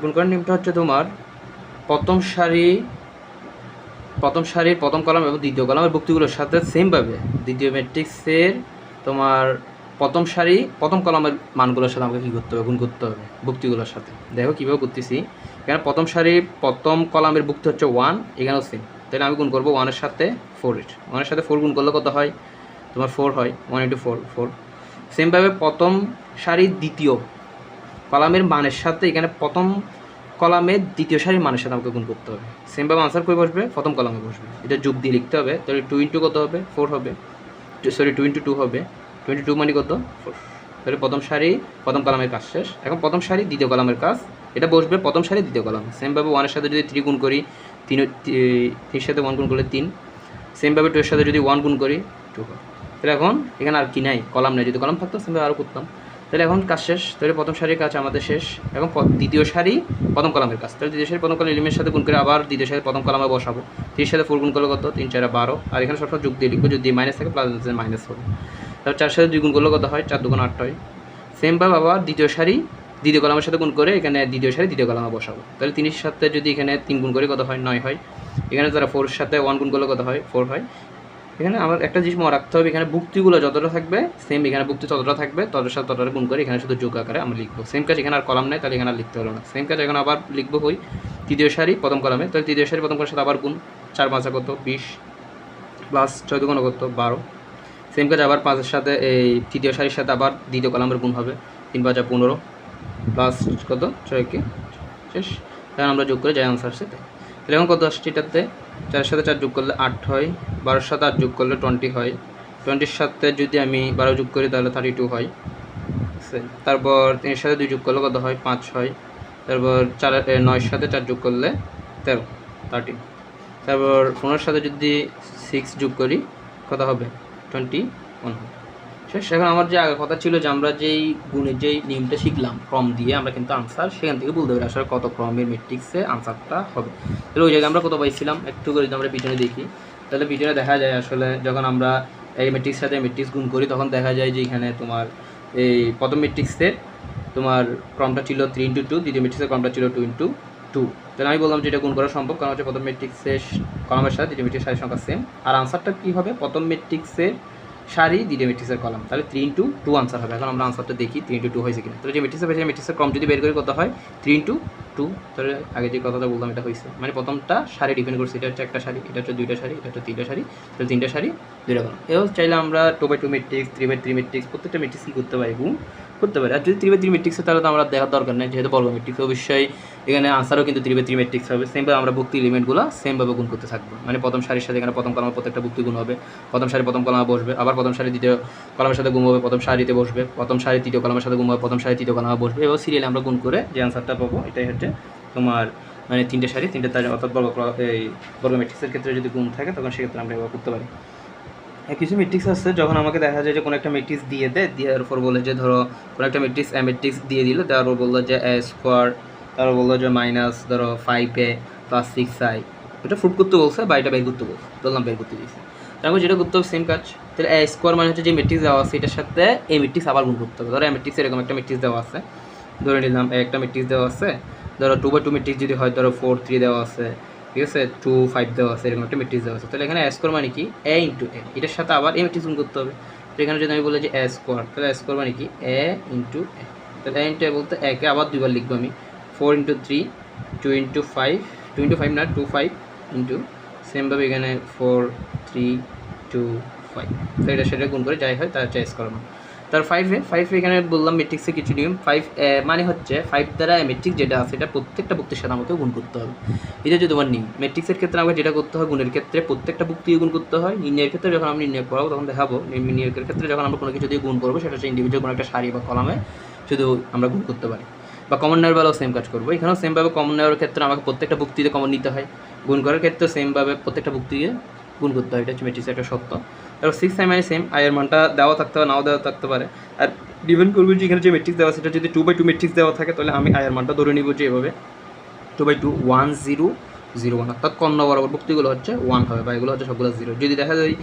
গুণ করার নিয়মটা হচ্ছে তোমার প্রথম সারির প্রথম কলাম এবং দ্বিতীয় কলামের ভুক্তিগুলোর সাথে সেমভাবে দ্বিতীয় ম্যাট্রিক্সের তোমার প্রথম সারি প্রথম কলামের মানগুলোর সাথে আমাকে কী করতে হবে, গুণ করতে হবে ভুক্তিগুলোর সাথে। দেখো কীভাবে করতেছি, এখানে প্রথম সারির প্রথম কলামের ভুক্তি হচ্ছে 1, এখানেও সেম, তাহলে আমি গুণ করবো 1 এর সাথে 4, 1 এর সাথে 4 গুণ করলে কত হয়, তোমার 4 হয়, 1 × 4 4। সেমভাবে প্রথম সারির দ্বিতীয় কলামের মানের সাথে এখানে প্রথম কলামের দ্বিতীয় সারির মানের সাথে আমাকে গুণ করতে হবে। সেমভাবে আনসার করে বসবে, প্রথম কলামে বসবে, এটা যোগ দিয়ে লিখতে হবে। তাহলে 2 × কত হবে, 4 হবে, 2 × 2 হবে, 22 মানে কত, 4। তাহলে প্রথম সারি প্রথম কলামের কাজ শেষ। এখন প্রথম সারি দ্বিতীয় কলামের কাজ, এটা বসবে প্রথম সারি দ্বিতীয় কলামে। সেমভাবে 1 এর সাথে যদি 3 গুণ করি, 3 সাথে 1 গুণ করলে 3। সেমভাবে 2 এর সাথে যদি 1 গুণ করি 2 হয়। তাহলে এখন এখানে আর কি নাই, কলাম নেই, যদি কলাম থাকতো সেমভাবে আরও করতাম। তাহলে এখন কাজ শেষ, তাহলে প্রথম সারির কাজ আমাদের শেষ। এখন দ্বিতীয় সারি প্রথম কলামের কাজ, তাহলে দ্বিতীয় সারি প্রথম কলাম এলিমেন্টের সাথে গুণ করে আবার দ্বিতীয় সারি প্রথম কলামে বসাবো। 3 সাথে 4 গুণ করলে কত, 3 4 12, আর এখানে সবসময় যোগ দিয়ে লিখবো, যদি মাইনাস থাকে প্লাস মাইনাস হবে। তারপর 4 সাথে 2 গুণ করলে কত হয়, 4 2 8 হয়। সেমভাবে আবার দ্বিতীয় সারি দ্বিতীয় কলামের সাথে গুণ করে এখানে দ্বিতীয় সারি দ্বিতীয় কলামে বসাবো। তাহলে 3 এর সাথে যদি এখানে 3 গুণ করে কত হয়, 9 হয়। এখানে যারা 4 এর সাথে 1 গুণ করলে কত হয়, 4 হয়। এখানে আমার একটা জিনিস মনে রাখতে হবে, এখানে ভুক্তিগুলো যতটা থাকবে সেম, এখানে ভুক্তি ততটা থাকবে, ততটার সাথে ততটা গুণ করে এখানে শুধু যোগ আকারে আমরা লিখবো। সেম কাজ এখানে আর কলাম নেই, তাহলে এখানে আর লিখতে হলো না। সেম কাজ এখানে আবার লিখবো হই তৃতীয় সারি প্রথম কলামে, তাহলে তৃতীয় সারি প্রথম কলামের সাথে আবার গুণ, 4 5 কত 20, প্লাস 6 2 কত 12। সেম কাজ আবার 5 এর সাথে এই তৃতীয় সারির সাথে আবার দ্বিতীয় কলামের গুণ হবে, 3 5 15, প্লাস কত 6 কে শেষ। এখন আমরা যোগ করে যাই আনসার সাথে। তাহলে এখন কত আসছে এটাতে, 4 সাথে 4 যোগ করলে 8 হয়, 12 সাথে 8 যোগ করলে 20 হয়, 20 সাথে যদি আমি 12 যোগ করি তাহলে 32 হয়। তারপর 3 সাথে 2 যোগ করলে কত হয়, 5 হয়। তারপর 9 সাথে 4 যোগ করলে 13। তারপর 15 সাথে যদি 6 যোগ করি কত হবে, 21 হবে। শেষ। এখন আমার যে আগের কথা ছিল যে আমরা যেই গুণের যেই নিয়মটা শিখলাম ক্রম দিয়ে, আমরা কিন্তু আনসার সেখান থেকে বলতে পারি আসলে কত ক্রমের ম্যাট্রিক্সে আনসারটা হবে। তাহলে ওই জায়গায় আমরা কত পাইছিলাম একটু করে যদি আমরা পিছনে দেখি, তাহলে পিছনে দেখা যায় আসলে যখন আমরা এই ম্যাট্রিক্সের সাথে ম্যাট্রিক্স গুণ করি তখন দেখা যায় যে এখানে তোমার এই প্রথম ম্যাট্রিক্সের তোমার ক্রমটা ছিল 3 × 2, দ্বিতীয় ম্যাট্রিক্সের ক্রমটা ছিল 2 × 2। তাহলে আমি বললাম যে এটা গুণ করা সম্ভব, কারণ হচ্ছে প্রথম ম্যাট্রিক্সের কলমের সাথে দ্বিতীয় ম্যাট্রিক্সের সারির সংখ্যা সেম। আর আনসারটা কী হবে, প্রথম ম্যাট্রিক্সের সারি দ্বিতীয় ম্যাট্রিক্সের কলাম, তাহলে 3 × 2 আনসার হবে। এখন আমরা আনসারটা দেখি 3 × 2 হয়েছে কিনা। তাহলে যে ম্যাট্রিক্সের পেয়েছে ম্যাট্রিক্সের ক্রম যদি বের করে কত হয় 3 × 2, তাহলে আগে যে কথাটা বললাম এটা হয়েছে, মানে প্রথমটা সারি ডিপেন্ড করছে, এটা হচ্ছে একটা সারি, এটা হচ্ছে দুইটা সারি, এটা হচ্ছে তিনটা সারি, তাহলে তিনটা সারি দুইটা কলাম। এও চাইলে আমরা 2 × 2 ম্যাট্রিক্স, 3 × 3 ম্যাট্রিক্স প্রত্যেকটা ম্যাট্রিক্স কী করতে পারি, গুণ করতে পারি। আর যদি 3 × 3 ম্যাট্রিক্সে তাহলে তো আমরা দেখার দরকার নেই, যেহেতু বর্গ ম্যাট্রিক্স অবশ্যই এখানে আনসারও কিন্তু 3 × 3 ম্যাট্রিক্স হবে। সেমভাবে আমরা ভুক্তি এলিমেন্টগুলো সেমভাবে গুণ করতে থাকবো, মানে প্রথম সারির সাথে এখানে প্রথম কলামের প্রত্যেকটা ভুক্তি গুণ হবে, প্রথম সারি প্রথম কলামে বসবে, আবার প্রথম সারি দ্বিতীয় কলামের সাথে গুণ হবে, প্রথম সারিতে বসবে, প্রথম সারি তৃতীয় কলামের সাথে গুণ হবে, প্রথম সারি তৃতীয় কলামে বসবে, এবার সিরিয়ালে আমরা গুণ করে যে আনসারটা পাবো এটাই হচ্ছে তোমার মানে তিনটে সারি তিনটে তার, অর্থাৎ এই বর্গ ম্যাট্রিক্সের ক্ষেত্রে যদি গুণ থাকে তখন সেক্ষেত্রে আমরা এবার করতে পারি। কিছু ম্যাট্রিক্স আছে যখন আমাকে দেখা যায় যে কোনো একটা ম্যাট্রিক্স দিয়ে দেয়, দেওয়ার পর বলে যে ধরো কোনো একটা ম্যাট্রিক্স দিয়ে দিল, দেওয়ার পর বললো যে a স্কোয়ার, তারপর বললো যে মাইনাস ধরো 5a + 6i, এটা প্রুফ করতে বলছে বা এটা বের করতে বলছে, বললাম বের করতে দিয়েছে। তারপর যেটা করতে হবে সেম কাজ, তাহলে a স্কোয়ার মানে হচ্ছে যে ম্যাট্রিক্স দেওয়া আছে এটার সাথে এই ম্যাট্রিক্স আবার গুণ করতে হবে। ধরো এই ম্যাট্রিক্স এরকম একটা ম্যাট্রিক্স দেওয়া আছে, ধরে নিলাম একটা ম্যাট্রিক্স দেওয়া আছে, ধরো 2 × 2 ম্যাট্রিক্স যদি হয়, ধরো 4 3 দেওয়া আছে, ঠিক আছে, 2 5 দেওয়া আছে, এরকম একটা ম্যাট্রিক্স দেওয়া আছে। তাহলে এখানে a স্কোয়ার মানে কি a × a, এটার সাথে আবার এই ম্যাট্রিক্স গুণ করতে হবে। তো এখানে যদি আমি বলি যে a স্কোয়ার, তাহলে a স্কোয়ার মানে কি a × a, তাহলে a × a বলতে a কে আবার দুইবার লিখবো আমি, 4 × 3 2 × 5, 2 × 5 না 2 5 ইন্টু সেমভাবে এখানে 4 3 2 5, তো এটা সেটা গুণ করে যাই হয় তার হচ্ছে a স্কোয়ার মান। তার 5 এখানে বললাম ম্যাট্রিক্সে কিছু নিয়ম, 5 মানে হচ্ছে 5 দ্বারা ম্যাট্রিক্স যেটা আছে এটা প্রত্যেকটা ভুক্তির সাথে আমাকে গুণ করতে হবে। এটা যদি তোমার নিয়ম ম্যাট্রিক্সের ক্ষেত্রে আমাকে যেটা করতে হয়, গুণের ক্ষেত্রে প্রত্যেকটা ভুক্তি গুণ করতে হয়। নির্ণয়ের ক্ষেত্রে যখন আমি নির্ণয় করাবো তখন দেখাবো নির্ণয়ের ক্ষেত্রে যখন আমরা কোনো কিছু দিয়ে গুণ করবো সেটা হচ্ছে ইন্ডিভিজুয়াল কোনো একটা সারি বা কলামে শুধু আমরা গুণ করতে পারি। বা কমন নেওয়ার বেলাও সেম কাজ করবো, এখানেও সেমভাবে কমন নেওয়ার ক্ষেত্রে আমাকে প্রত্যেকটা ভুক্তিতে কমন নিতে হয়, গুণ করার ক্ষেত্রে সেমভাবে প্রত্যেকটা ভুক্তিতে গুণ করতে হয়, এটা হচ্ছে ম্যাট্রিক্সের একটা সত্য। তারপর 6i মানে সেম, i এর মানটা দেওয়া থাকতে পারে নাও দেওয়া থাকতে পারে, আর ডিপেন্ড করবে যে এখানে যে ম্যাট্রিক্স দেওয়া সেটা যদি 2 × 2 ম্যাট্রিক্স দেওয়া থাকে তাহলে আমি i এর মানটা ধরে নিব যে এভাবে 2 / 2 1 0 0 1, অর্থাৎ কর্ণ বরাবর ভুক্তিগুলো হচ্ছে 1 হবে বা এগুলো হচ্ছে সবগুলো 0। যদি দেখা যায়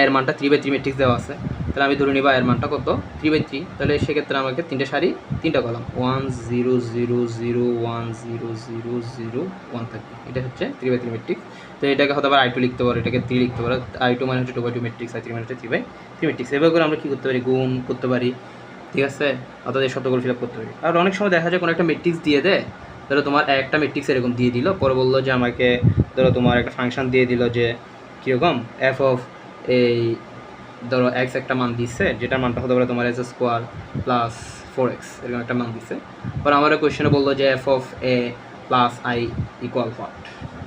এর মানটা 3 / 3 ম্যাট্রিক্স দেওয়া আছে তাহলে আমি ধরে নিব এর মানটা কত 3 / 3, তাহলে সেক্ষেত্রে আমাকে তিনটে সারি তিনটা কলাম 1 0 0 0 1 0 0 0 1 থাকবে, এটা হচ্ছে 3 / 3 ম্যাট্রিক্স। তো এটাকে হয়তো আবার i2 লিখতে পারো, এটাকে 3 লিখতে পারো, i2 মানে হচ্ছে 2 / 2 ম্যাট্রিক্স, i3 মানে হচ্ছে 3 / 3 ম্যাট্রিক্স। এভাবে করে আমরা কী করতে পারি, গুণ করতে পারি, ঠিক আছে, অর্থাৎ এই শব্দগুলো ফিল আপ করতে পারি। আর অনেক সময় দেখা যায় কোনো একটা ম্যাট্রিক্স দিয়ে দেয়, ধরো তোমার একটা ম্যাট্রিক্স এরকম দিয়ে দিল, পরে বললো যে আমাকে ধরো তোমার একটা ফাংশন দিয়ে দিল যে কীরকম f অফ এই ধরো x একটা মান দিচ্ছে, যেটার মানটা হতে পারে তোমার s² + 4x, এরকম একটা মান দিচ্ছে। পরে আমার কোয়েশ্চেনে বললো যে f of a + i = what,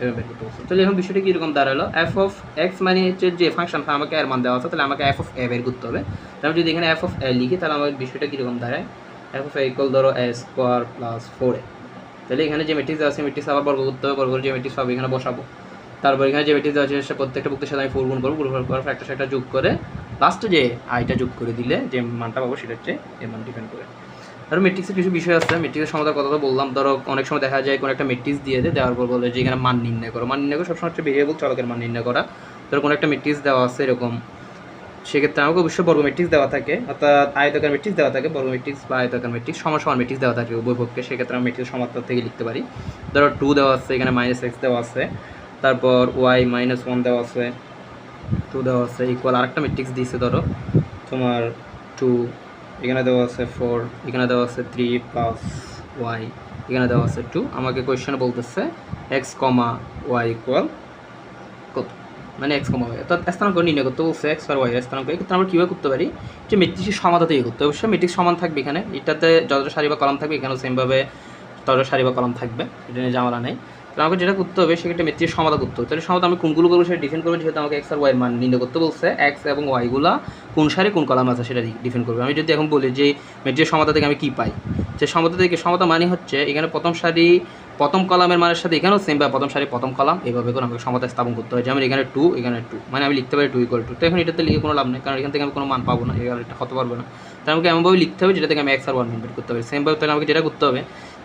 এরকম বের করতে বলছে। তাহলে এখন বিষয়টা কীরকম দাঁড়ালো, f অফ x মানে হচ্ছে যে ফাংশনটা আমাকে এর মান দেওয়া আছে, তাহলে আমাকে f অফ a বের করতে হবে। তাহলে যদি এখানে f অফ a লিখি তাহলে আমার বিষয়টা কীরকম দাঁড়ায়, f অফ a = ধরো a² + 4a, তাহলে এখানে যে ম্যাট্রিক্স আছে ম্যাট্রিক্স আবার বর্গ করতে হবে, বর্গ করে যে ম্যাট্রিক্স পাবো এখানে বসাবো, তারপর এখানে যে ম্যাট্রিক্স আছে সে প্রত্যেকটা ভুক্তির সাথে আমি 4 গুণ করবো, গুণ করার পর একটা সেটা যোগ করে লাস্টে যে আইটা যোগ করে দিলে যে মানটা পাবো সেটা হচ্ছে এর মান ডিপেন্ড করে। আর ম্যাট্রিক্সের কিছু বিষয় আছে, ম্যাট্রিক্সের সমাধার কথা তো বললাম, ধরো অনেক সময় দেখা যায় কোনো একটা ম্যাট্রিক্স দিয়ে দেওয়ার পর বলে যে এখানে মান নির্ণয় করো, মান নির্ণয় করে সবসময় হচ্ছে ভেরিয়েবল চলকের মান নির্ণয় করা। ধরো কোনো একটা ম্যাট্রিক্স দেওয়া আছে এরকম, সেক্ষেত্রে আমাকে অবশ্যই বর্গ ম্যাট্রিক্স দেওয়া থাকে, অর্থাৎ আয়তাকার ম্যাট্রিক্স দেওয়া থাকে, বর্গ ম্যাট্রিক্স বা আয়তাকার ম্যাট্রিক্স সমান সমান ম্যাট্রিক্স দেওয়া থাকে উভয় পক্ষে, সেক্ষেত্রে আমি ম্যাট্রিক্স সমান্তরাল থেকে লিখতে পারি। ধরো 2 দেওয়া আছে, এখানে -x দেওয়া আছে, তারপর y - 1 দেওয়া আছে, 2 দেওয়া আছে ইকুয়াল আরেকটা ম্যাট্রিক্স দিয়েছে ধরো তোমার 2, এখানে দেওয়া আছে 4, এখানে দেওয়া আছে 3 + y, এখানে দেওয়া আছে 2। আমাকে কোয়েশ্চেনে বলতেছে x, y = কত, মানে x, y, অর্থাৎ স্থানাঙ্ক নির্ণয় করতে বলছে, x আর y এর স্থানাঙ্ক। এক্ষেত্রে আমরা কীভাবে করতে পারি, যে ম্যাট্রিক্সের সমাধান তৈরি করতে, অবশ্যই ম্যাট্রিক্স সমান থাকবে, এখানে এটাতে যতটা সারি বা কলাম থাকবে এখানেও সেমভাবে ততটা সারি বা কলাম থাকবে, এটা নিয়ে ঝামেলা নেই। তো আমাকে যেটা করতে হবে সেক্ষেত্রে ম্যাট্রিক্স সমাধান করতে হবে। তাহলে সমাধান আমি কোনগুলো করবো সেটা ডিফাইন করবো, যেহেতু আমাকে x আর y এর মান নির্ণয় করতে বলছে, x এবং y গুলা কোন সারি কোন কলাম আছে সেটা ডিফাইন করবে। আমি যদি এখন বলি যে ম্যাট্রিক্স সমাধান থেকে আমি কী পাই, যে সমাধান থেকে সমাধান মানে হচ্ছে এখানে প্রথম সারি প্রথম কলামের মানের সাথে এখানেও সেম বা প্রথম সারি প্রথম কলাম এইভাবে করে আমাকে সমতা স্থাপন করতে হয়। যেমন এখানে 2 এখানে 2, মানে আমি লিখতে পারি 2 = 2। তো এখন এটাতে লিখে কোনো লাভ নেই, কারণ এখান থেকে আমি কোনো মান পাবো না, এটা হতে পারবে না। তাই আমাকে এমনভাবে লিখতে হবে যেটা থেকে আমি x আর 1 বের করতে পারি। সেমভাবে তাহলে আমাকে যেটা করতে হবে,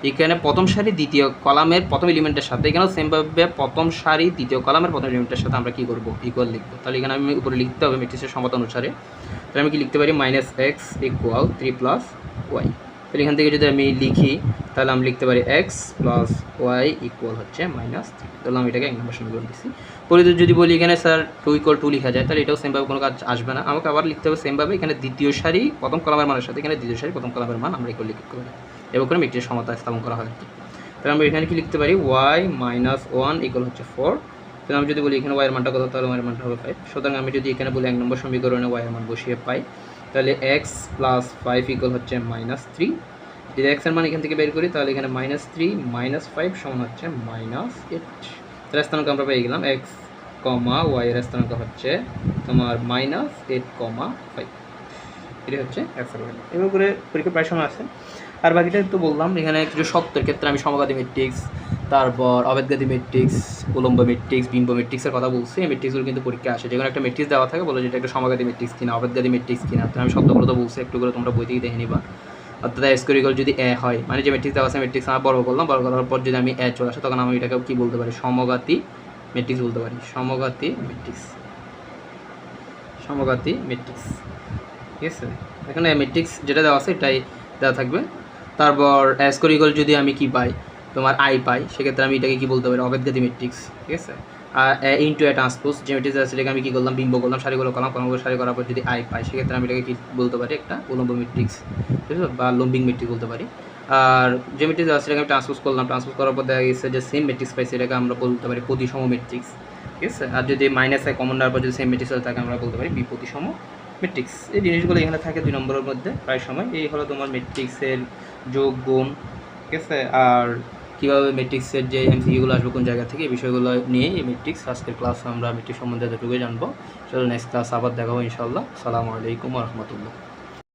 এখানে প্রথম সারি দ্বিতীয় কলামের প্রথম এলিমেন্টের সাথে, এখানেও সেমভাবে প্রথম সারি দ্বিতীয় কলামের প্রথম এলিমেন্টের সাথে আমরা কী করবো, ইকুয়াল লিখবো। তাহলে এখানে আমি উপরে লিখতে হবে ম্যাট্রিক্সের সমতা অনুসারে। তাহলে আমি কি লিখতে পারি -x = 3 + y। তাহলে এখান থেকে যদি আমি লিখি তাহলে আমি লিখতে পারি x + y = হচ্ছে -3। তাহলে আমি এটাকে 1 নম্বর সমীকরণ দিচ্ছি। পরে যদি বলি এখানে স্যার 2 = 2 লেখা যায়, তাহলে এটাও সেমভাবে কোনো কাজ আসবে না, আমাকে আবার লিখতে হবে সেমভাবে এখানে দ্বিতীয় সারি প্রথম কলামের মানের সাথে এখানে দ্বিতীয় সারি প্রথম কলামের মান আমরা ইকুয়াল লিখতে পারি। এবার করে ম্যাট্রিক্সের সমতা স্থাপন করা হয় আর কি। তাহলে আমরা এখানে কি লিখতে পারি, y - 1 = হচ্ছে 4। তাহলে আমি যদি বলি এখানে y এর মানটা কত, তাহলে y এর মানটা হবে 5। সুতরাং আমি যদি এখানে বলি 1 নম্বর সমীকরণে y এর মান বসিয়ে পাই, তাহলে x + 5 = হচ্ছে -3। যদি x এর মান এখান থেকে বের করি তাহলে এখানে -3 - 5 সমান হচ্ছে -8। তাহলে স্থানাঙ্ক আমরা পেয়ে গেলাম x, y এর স্থানাঙ্ক হচ্ছে তোমার -8,5। এটাই হচ্ছে x এর ভ্যালু। এবার করে পরীক্ষা প্রায় সময় আছে। আর বাকিটা তো বললাম, এখানে কিছু শর্তের ক্ষেত্রে আমি সমঘাতী ম্যাট্রিক্স, তারপর অবেদঘাতী ম্যাট্রিক্স, উলম্ব ম্যাট্রিক্স, বিম্ব ম্যাট্রিক্সের কথা বলছি। এই ম্যাট্রিক্সগুলো কিন্তু পরীক্ষা আসে, যেকোনো একটা ম্যাট্রিক্স দেওয়া থাকে, বলে যেটা একটা সমঘাতী ম্যাট্রিক্স কিনা, অবেদঘাতী ম্যাট্রিক্স কিনা। তো আমি শব্দগুলো তো বলছি, একটু করে তোমরা বই থেকে দেখে নিবা। অর্থাৎ স্কোরিকল যদি এ হয়, মানে যে ম্যাট্রিক্স দেওয়া আছে ম্যাট্রিক্স আমরা বড় করলাম, বড় করার পর যদি আমি এ চলে আসে, তখন আমি এটাকে কী বলতে পারি, সমঘাতী ম্যাট্রিক্স বলতে পারি। সমঘাতী ম্যাট্রিক্স, সমঘাতী ম্যাট্রিক্স, ঠিক আছে। এখানে ম্যাট্রিক্স যেটা দেওয়া আছে এটাই দেওয়া থাকবে। তারপর স্কোরিকল যদি আমি কি পাই, তোমার আই পাই, সেক্ষেত্রে আমি এটাকে কী বলতে পারি, অবেদঘাতী ম্যাট্রিক্স, ঠিক আছে। আর ইনটু এ ট্রান্সপোজ যে ম্যাট্রিক্স আছে সেটাকে আমি কী করলাম, বিম্ব করলাম, সারিগুলো করলাম, কলমগুলো সারি করার পর যদি আই পাই, সেক্ষেত্রে আমি এটাকে কী বলতে পারি, একটা উলম্ব ম্যাট্রিক্স, ঠিক আছে, বা লম্বিং ম্যাট্রিক্স বলতে পারি। আর যে ম্যাট্রিক্স আছে সেটাকে আমি ট্রান্সপোজ করলাম, ট্রান্সপোজ করার পর দেখা গেছে যে সেম ম্যাট্রিক্স পাই, সেটাকে আমরা বলতে পারি প্রতিসম ম্যাট্রিক্স, ঠিক আছে। আর যদি -i কমন নেওয়ার পর যদি সেম ম্যাট্রিক্স থাকে, আমরা বলতে পারি বিপ্রতিসম ম্যাট্রিক্স। এই জিনিসগুলো এখানে থাকে 2 নম্বরের মধ্যে প্রায় সময়। এই হলো তোমার ম্যাট্রিক্সের যোগ গুণ, ঠিক আছে। আর কীভাবে ম্যাট্রিক্সের যে এমসিকিউগুলো আসবে কোন জায়গা থেকে, এই বিষয়গুলো নিয়ে এই ম্যাট্রিক্স আজকের ক্লাস আমরা ম্যাট্রিক্স সম্বন্ধে এতটুকুই জানবো। চলো নেক্সট ক্লাস আবার দেখাবো ইনশাআল্লাহ। আসসালামু আলাইকুম ওয়া রাহমাতুল্লাহ।